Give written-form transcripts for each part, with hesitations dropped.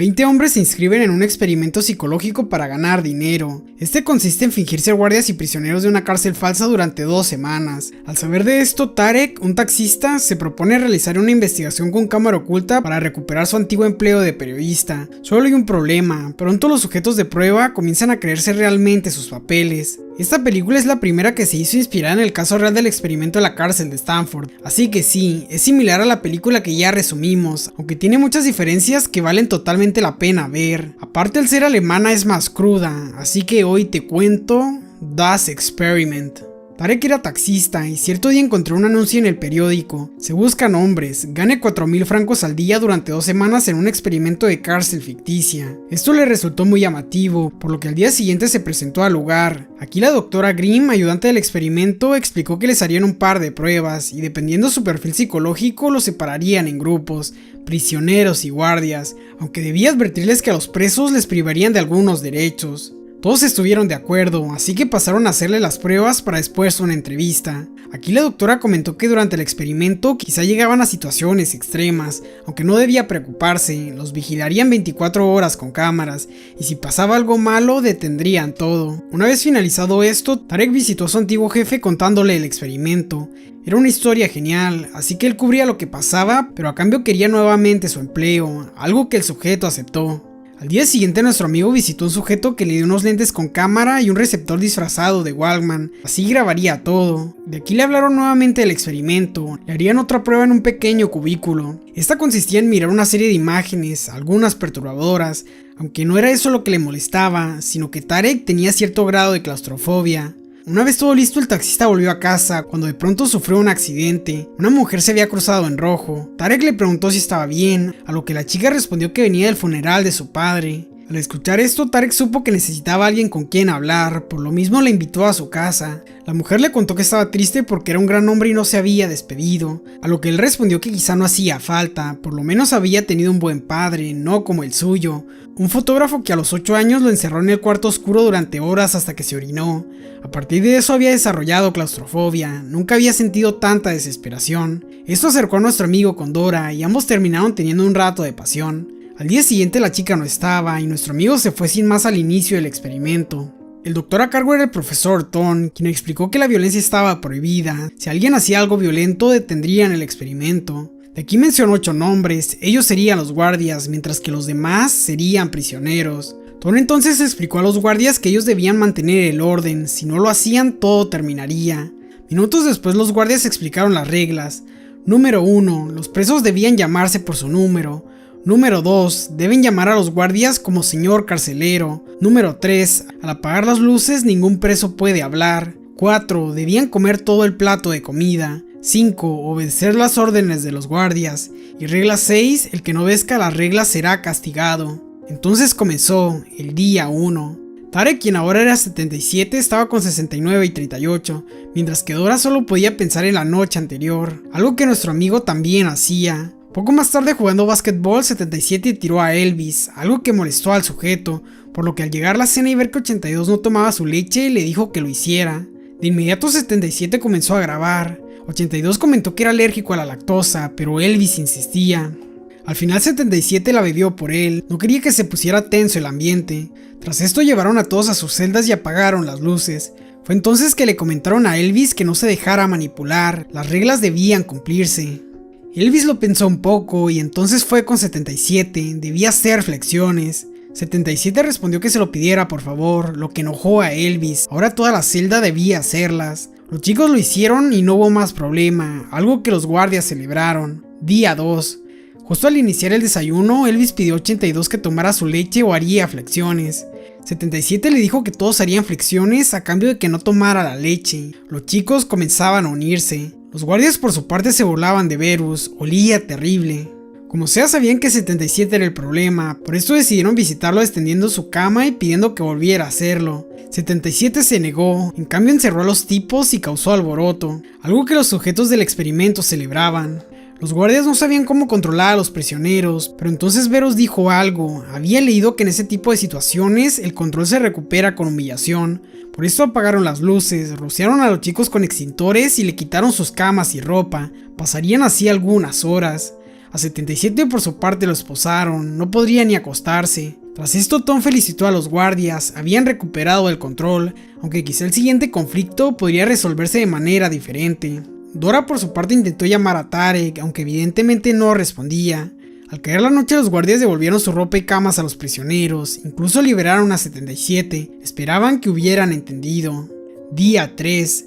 20 hombres se inscriben en un experimento psicológico para ganar dinero. Este consiste en fingir ser guardias y prisioneros de una cárcel falsa durante 2 semanas. Al saber de esto, Tarek, un taxista, se propone realizar una investigación con cámara oculta para recuperar su antiguo empleo de periodista. Solo hay un problema: pronto los sujetos de prueba comienzan a creerse realmente sus papeles. Esta película es la primera que se hizo inspirada en el caso real del experimento de la cárcel de Stanford, así que sí, es similar a la película que ya resumimos, aunque tiene muchas diferencias que valen totalmente la pena ver. Aparte, al ser alemana es más cruda, así que hoy te cuento Das Experiment. Tarek era taxista y cierto día encontró un anuncio en el periódico: se buscan hombres, gane 4.000 francos al día durante 2 semanas en un experimento de cárcel ficticia. Esto le resultó muy llamativo, por lo que al día siguiente se presentó al lugar. Aquí la doctora Grimm, ayudante del experimento, explicó que les harían un par de pruebas y dependiendo su perfil psicológico los separarían en grupos, prisioneros y guardias, aunque debía advertirles que a los presos les privarían de algunos derechos. Todos estuvieron de acuerdo, así que pasaron a hacerle las pruebas para después una entrevista. Aquí la doctora comentó que durante el experimento quizá llegaban a situaciones extremas, aunque no debía preocuparse, los vigilarían 24 horas con cámaras, y si pasaba algo malo detendrían todo. Una vez finalizado esto, Tarek visitó a su antiguo jefe contándole el experimento. Era una historia genial, así que él cubría lo que pasaba, pero a cambio quería nuevamente su empleo, algo que el sujeto aceptó. Al día siguiente nuestro amigo visitó a un sujeto que le dio unos lentes con cámara y un receptor disfrazado de Walkman, así grabaría todo. De aquí le hablaron nuevamente del experimento, le harían otra prueba en un pequeño cubículo. Esta consistía en mirar una serie de imágenes, algunas perturbadoras, aunque no era eso lo que le molestaba, sino que Tarek tenía cierto grado de claustrofobia. Una vez todo listo, el taxista volvió a casa, cuando de pronto sufrió un accidente. Una mujer se había cruzado en rojo. Tarek le preguntó si estaba bien, a lo que la chica respondió que venía del funeral de su padre. Al escuchar esto, Tarek supo que necesitaba a alguien con quien hablar, por lo mismo la invitó a su casa. La mujer le contó que estaba triste porque era un gran hombre y no se había despedido, a lo que él respondió que quizá no hacía falta, por lo menos había tenido un buen padre, no como el suyo. Un fotógrafo que a los 8 años lo encerró en el cuarto oscuro durante horas hasta que se orinó. A partir de eso había desarrollado claustrofobia, nunca había sentido tanta desesperación. Esto acercó a nuestro amigo con Dora y ambos terminaron teniendo un rato de pasión. Al día siguiente la chica no estaba y nuestro amigo se fue sin más al inicio del experimento. El doctor a cargo era el profesor Ton, quien explicó que la violencia estaba prohibida. Si alguien hacía algo violento, detendrían el experimento. De aquí mencionó 8 nombres, ellos serían los guardias, mientras que los demás serían prisioneros. Ton entonces explicó a los guardias que ellos debían mantener el orden, si no lo hacían todo terminaría. Minutos después los guardias explicaron las reglas. Número 1, los presos debían llamarse por su número. Número 2, deben llamar a los guardias como señor carcelero. Número 3, al apagar las luces ningún preso puede hablar. 4, debían comer todo el plato de comida. 5, obedecer las órdenes de los guardias. Y regla 6, el que no obedezca las reglas será castigado. Entonces comenzó el día 1. Tarek, quien ahora era 77, estaba con 69 y 38, mientras que Dora solo podía pensar en la noche anterior, algo que nuestro amigo también hacía. Poco más tarde, jugando básquetbol, 77 tiró a Elvis, algo que molestó al sujeto, por lo que al llegar a la cena y ver que 82 no tomaba su leche, le dijo que lo hiciera. De inmediato 77 comenzó a grabar. 82 comentó que era alérgico a la lactosa, pero Elvis insistía. Al final 77 la bebió por él, no quería que se pusiera tenso el ambiente. Tras esto llevaron a todos a sus celdas y apagaron las luces. Fue entonces que le comentaron a Elvis que no se dejara manipular, las reglas debían cumplirse. Elvis lo pensó un poco y entonces fue con 77, debía hacer flexiones. 77 respondió que se lo pidiera por favor, lo que enojó a Elvis, ahora toda la celda debía hacerlas. Los chicos lo hicieron y no hubo más problema, algo que los guardias celebraron. Día 2. Justo al iniciar el desayuno, Elvis pidió a 82 que tomara su leche o haría flexiones. 77 le dijo que todos harían flexiones a cambio de que no tomara la leche. Los chicos comenzaban a unirse. Los guardias por su parte se burlaban de Verus, olía terrible. Como sea, sabían que 77 era el problema, por eso decidieron visitarlo extendiendo su cama y pidiendo que volviera a hacerlo. 77 se negó, en cambio encerró a los tipos y causó alboroto, algo que los sujetos del experimento celebraban. Los guardias no sabían cómo controlar a los prisioneros, pero entonces Verus dijo algo. Había leído que en ese tipo de situaciones el control se recupera con humillación. Por eso apagaron las luces, rociaron a los chicos con extintores y le quitaron sus camas y ropa. Pasarían así algunas horas. A 77 por su parte lo esposaron, no podría ni acostarse. Tras esto Tom felicitó a los guardias, habían recuperado el control, aunque quizá el siguiente conflicto podría resolverse de manera diferente. Dora por su parte intentó llamar a Tarek, aunque evidentemente no respondía. Al caer la noche los guardias devolvieron su ropa y camas a los prisioneros, incluso liberaron a 77, esperaban que hubieran entendido. Día 3.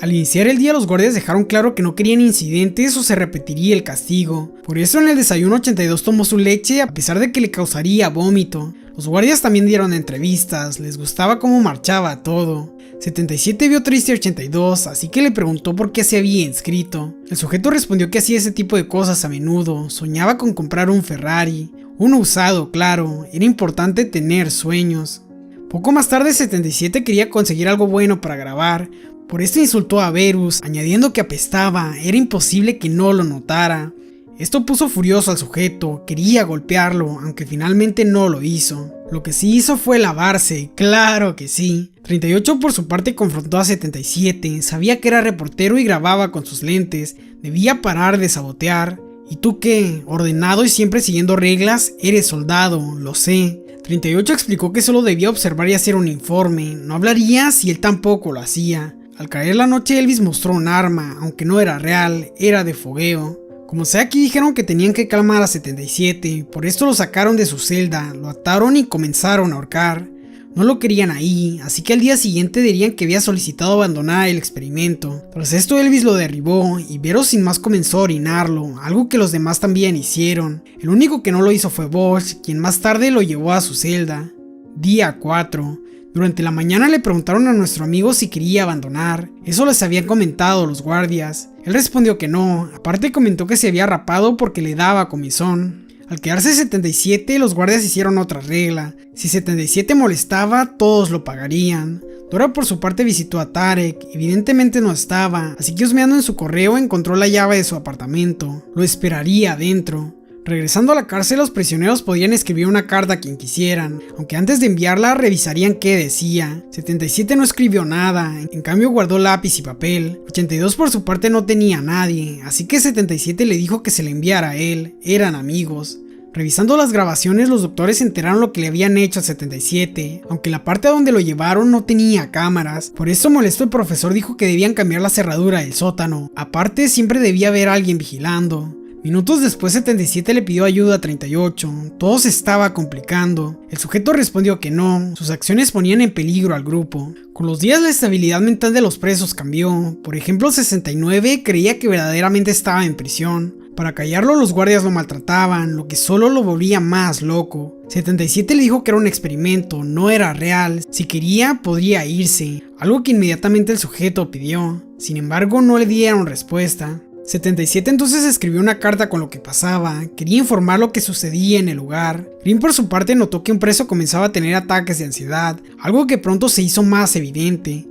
Al iniciar el día los guardias dejaron claro que no querían incidentes o se repetiría el castigo. Por eso en el desayuno 82 tomó su leche a pesar de que le causaría vómito. Los guardias también dieron entrevistas, les gustaba cómo marchaba todo. 77 vio triste a 82, así que le preguntó por qué se había inscrito. El sujeto respondió que hacía ese tipo de cosas a menudo, soñaba con comprar un Ferrari, uno usado, claro, era importante tener sueños. Poco más tarde 77 quería conseguir algo bueno para grabar, por esto insultó a Verus, añadiendo que apestaba, era imposible que no lo notara. Esto puso furioso al sujeto, quería golpearlo, aunque finalmente no lo hizo. Lo que sí hizo fue lavarse, claro que sí. 38 por su parte confrontó a 77, sabía que era reportero y grababa con sus lentes, debía parar de sabotear. ¿Y tú qué? Ordenado y siempre siguiendo reglas, eres soldado, lo sé. 38 explicó que solo debía observar y hacer un informe, no hablaría si él tampoco lo hacía. Al caer la noche Elvis mostró un arma, aunque no era real, era de fogueo. Como sea, aquí dijeron que tenían que calmar a 77, por esto lo sacaron de su celda, lo ataron y comenzaron a ahorcar. No lo querían ahí, así que al día siguiente dirían que había solicitado abandonar el experimento. Tras esto Elvis lo derribó y Vero sin más comenzó a orinarlo, algo que los demás también hicieron. El único que no lo hizo fue Bosch, quien más tarde lo llevó a su celda. Día 4. Durante la mañana le preguntaron a nuestro amigo si quería abandonar, eso les habían comentado los guardias. Él respondió que no, aparte comentó que se había rapado porque le daba comezón. Al quedarse 77, los guardias hicieron otra regla, si 77 molestaba, todos lo pagarían. Dora por su parte visitó a Tarek, evidentemente no estaba, así que husmeando en su correo encontró la llave de su apartamento, lo esperaría adentro. Regresando a la cárcel, los prisioneros podían escribir una carta a quien quisieran, aunque antes de enviarla revisarían qué decía. 77 no escribió nada, en cambio guardó lápiz y papel. 82 por su parte no tenía a nadie, así que 77 le dijo que se le enviara a él, eran amigos. Revisando las grabaciones, los doctores se enteraron lo que le habían hecho a 77, aunque la parte a donde lo llevaron no tenía cámaras. Por eso molesto el profesor dijo que debían cambiar la cerradura del sótano, aparte siempre debía haber alguien vigilando. Minutos después 77 le pidió ayuda a 38, todo se estaba complicando. El sujeto respondió que no, sus acciones ponían en peligro al grupo. Con los días la estabilidad mental de los presos cambió, por ejemplo 69 creía que verdaderamente estaba en prisión. Para callarlo los guardias lo maltrataban, lo que solo lo volvía más loco. 77 le dijo que era un experimento, no era real, si quería podría irse, algo que inmediatamente el sujeto pidió. Sin embargo no le dieron respuesta. 77 entonces escribió una carta con lo que pasaba, quería informar lo que sucedía en el lugar. Green por su parte notó que un preso comenzaba a tener ataques de ansiedad, algo que pronto se hizo más evidente.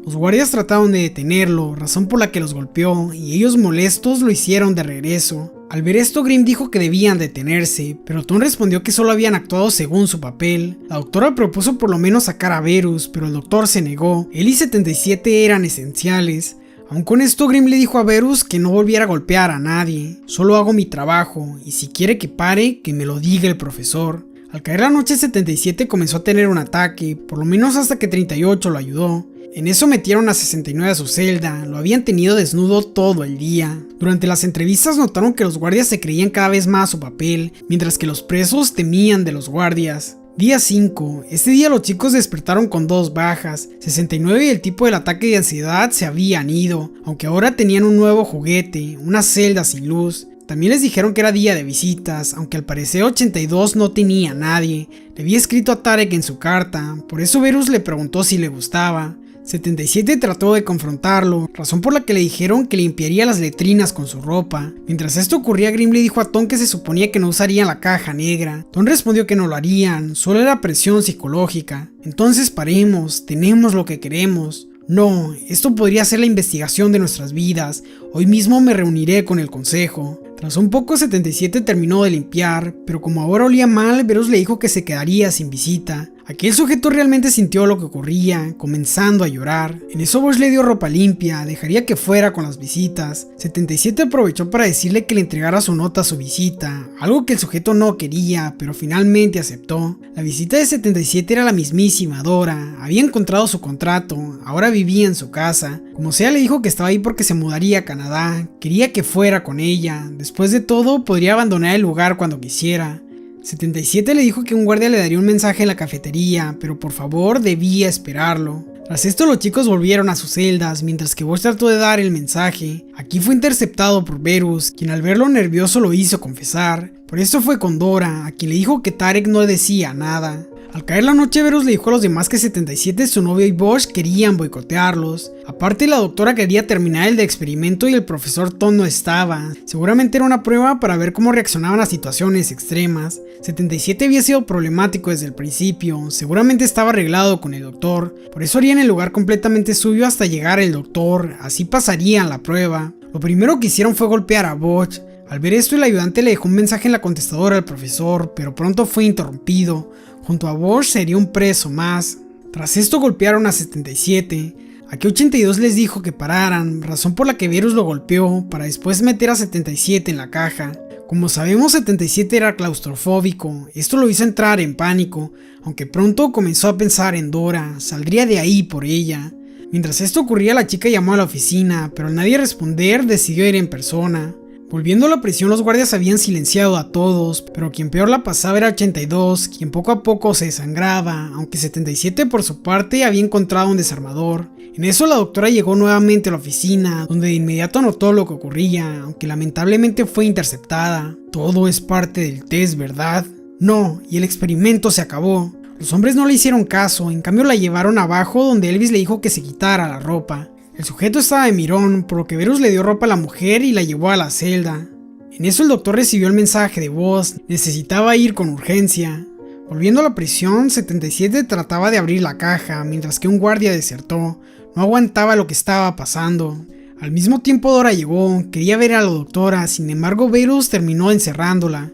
Los guardias trataron de detenerlo, razón por la que los golpeó, y ellos molestos lo hicieron de regreso. Al ver esto, Grimm dijo que debían detenerse, pero Tom respondió que solo habían actuado según su papel. La doctora propuso por lo menos sacar a Verus, pero el doctor se negó, él y 77 eran esenciales. Aun con esto, Grimm le dijo a Verus que no volviera a golpear a nadie, solo hago mi trabajo, y si quiere que pare, que me lo diga el profesor. Al caer la noche 77 comenzó a tener un ataque, por lo menos hasta que 38 lo ayudó. En eso metieron a 69 a su celda, lo habían tenido desnudo todo el día. Durante las entrevistas notaron que los guardias se creían cada vez más su papel, mientras que los presos temían de los guardias. Día 5. Este día los chicos despertaron con 2 bajas, 69 y el tipo del ataque de ansiedad se habían ido, aunque ahora tenían un nuevo juguete, una celda sin luz. También les dijeron que era día de visitas, aunque al parecer 82 no tenía a nadie, le había escrito a Tarek en su carta, por eso Verus le preguntó si le gustaba. 77 trató de confrontarlo, razón por la que le dijeron que limpiaría las letrinas con su ropa. Mientras esto ocurría, Grimm le dijo a Tom que se suponía que no usarían la caja negra. Tom respondió que no lo harían, solo era presión psicológica. Entonces paremos, tenemos lo que queremos. No, esto podría ser la investigación de nuestras vidas, hoy mismo me reuniré con el consejo. Tras un poco 77 terminó de limpiar, pero como ahora olía mal, Verus le dijo que se quedaría sin visita. Aquí el sujeto realmente sintió lo que ocurría, comenzando a llorar. En eso Bosch le dio ropa limpia, dejaría que fuera con las visitas. 77 aprovechó para decirle que le entregara su nota a su visita, algo que el sujeto no quería, pero finalmente aceptó. La visita de 77 era la mismísima Dora, había encontrado su contrato, ahora vivía en su casa. Como sea, le dijo que estaba ahí porque se mudaría a Canadá, quería que fuera con ella. Después de todo, podría abandonar el lugar cuando quisiera. 77 le dijo que un guardia le daría un mensaje en la cafetería, pero por favor debía esperarlo. Tras esto los chicos volvieron a sus celdas, mientras que Bosch trató de dar el mensaje. Aquí fue interceptado por Verus, quien al verlo nervioso lo hizo confesar. Por eso fue con Dora, a quien le dijo que Tarek no decía nada. Al caer la noche, Verus le dijo a los demás que 77, su novio y Bosch querían boicotearlos. Aparte, la doctora quería terminar el de experimento y el profesor Tom no estaba. Seguramente era una prueba para ver cómo reaccionaban a situaciones extremas. 77 había sido problemático desde el principio, seguramente estaba arreglado con el doctor, por eso harían el lugar completamente suyo hasta llegar el doctor, así pasarían la prueba. Lo primero que hicieron fue golpear a Bosch. Al ver esto, el ayudante le dejó un mensaje en la contestadora al profesor, pero pronto fue interrumpido. Junto a Bosch sería un preso más. Tras esto golpearon a 77. Aquí 82 les dijo que pararan, razón por la que Verus lo golpeó, para después meter a 77 en la caja. Como sabemos, 77 era claustrofóbico, esto lo hizo entrar en pánico, aunque pronto comenzó a pensar en Dora, saldría de ahí por ella. Mientras esto ocurría, la chica llamó a la oficina, pero al nadie responder decidió ir en persona. Volviendo a la prisión, los guardias habían silenciado a todos, pero quien peor la pasaba era 82, quien poco a poco se desangraba, aunque 77 por su parte había encontrado un desarmador. En eso la doctora llegó nuevamente a la oficina, donde de inmediato notó lo que ocurría, aunque lamentablemente fue interceptada. Todo es parte del test, ¿verdad? No, y el experimento se acabó. Los hombres no le hicieron caso, en cambio la llevaron abajo donde Elvis le dijo que se quitara la ropa. El sujeto estaba de mirón, por lo que Verus le dio ropa a la mujer y la llevó a la celda. En eso el doctor recibió el mensaje de voz, necesitaba ir con urgencia. Volviendo a la prisión, 77 trataba de abrir la caja, mientras que un guardia desertó, no aguantaba lo que estaba pasando. Al mismo tiempo Dora llegó, quería ver a la doctora, sin embargo Verus terminó encerrándola.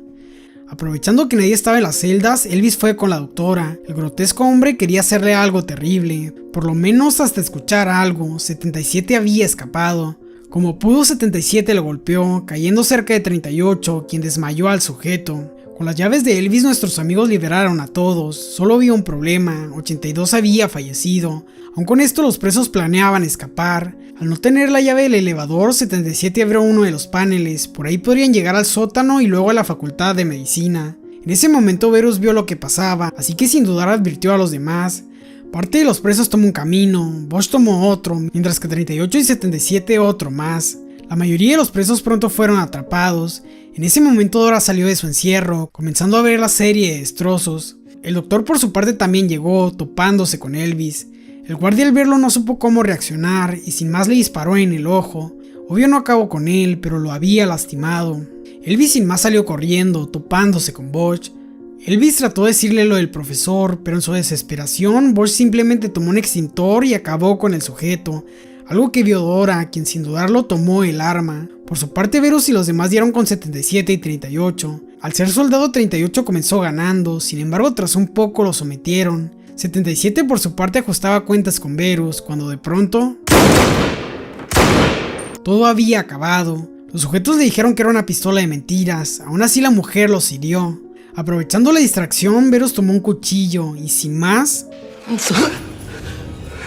Aprovechando que nadie estaba en las celdas, Elvis fue con la doctora. El grotesco hombre quería hacerle algo terrible, por lo menos hasta escuchar algo. 77 había escapado. Como pudo, 77 lo golpeó, cayendo cerca de 38, quien desmayó al sujeto. Con las llaves de Elvis, nuestros amigos liberaron a todos. Solo había un problema, 82 había fallecido. Aun con esto, los presos planeaban escapar. Al no tener la llave del elevador, 77 abrió uno de los paneles. Por ahí podrían llegar al sótano y luego a la facultad de medicina. En ese momento Verus vio lo que pasaba, así que sin dudar advirtió a los demás. Parte de los presos tomó un camino, Bosch tomó otro, mientras que 38 y 77 otro más. La mayoría de los presos pronto fueron atrapados. En ese momento Dora salió de su encierro, comenzando a ver la serie de destrozos. El doctor por su parte también llegó, topándose con Elvis. El guardia al verlo no supo cómo reaccionar y sin más le disparó en el ojo. Obvio no acabó con él, pero lo había lastimado. Elvis sin más salió corriendo, topándose con Bosch. Elvis trató de decirle lo del profesor, pero en su desesperación Bosch simplemente tomó un extintor y acabó con el sujeto. Algo que vio Dora, quien sin dudarlo tomó el arma. Por su parte Verus y los demás dieron con 77 y 38. Al ser soldado 38 comenzó ganando, sin embargo tras un poco lo sometieron. 77 por su parte ajustaba cuentas con Verus, cuando de pronto todo había acabado. Los sujetos le dijeron que era una pistola de mentiras, aún así la mujer los hirió. Aprovechando la distracción, Verus tomó un cuchillo y sin más,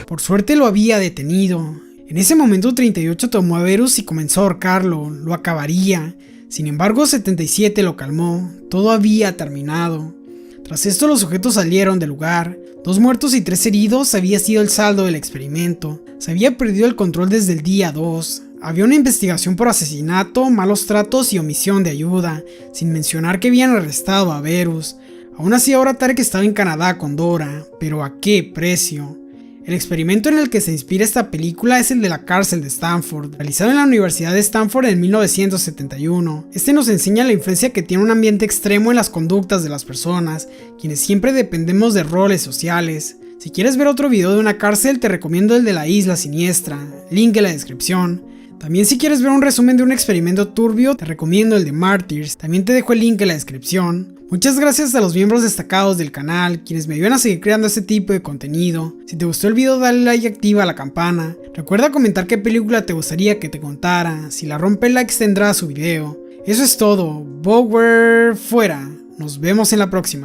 por suerte lo había detenido. En ese momento 38 tomó a Verus y comenzó a ahorcarlo, lo acabaría. Sin embargo 77 lo calmó, todo había terminado. Tras esto los sujetos salieron del lugar. 2 muertos y 3 heridos había sido el saldo del experimento. Se había perdido el control desde el día 2. Había una investigación por asesinato, malos tratos y omisión de ayuda, sin mencionar que habían arrestado a Verus. Aún así ahora Tarek estaba en Canadá con Dora, pero ¿a qué precio? El experimento en el que se inspira esta película es el de la cárcel de Stanford, realizado en la Universidad de Stanford en 1971. Este nos enseña la influencia que tiene un ambiente extremo en las conductas de las personas, quienes siempre dependemos de roles sociales. Si quieres ver otro video de una cárcel, te recomiendo el de la Isla Siniestra, link en la descripción. También si quieres ver un resumen de un experimento turbio, te recomiendo el de Martyrs, también te dejo el link en la descripción. Muchas gracias a los miembros destacados del canal, quienes me ayudan a seguir creando este tipo de contenido. Si te gustó el video, dale like y activa la campana. Recuerda comentar qué película te gustaría que te contara. Si la rompe likes tendrá su video. Eso es todo. Bower fuera. Nos vemos en la próxima.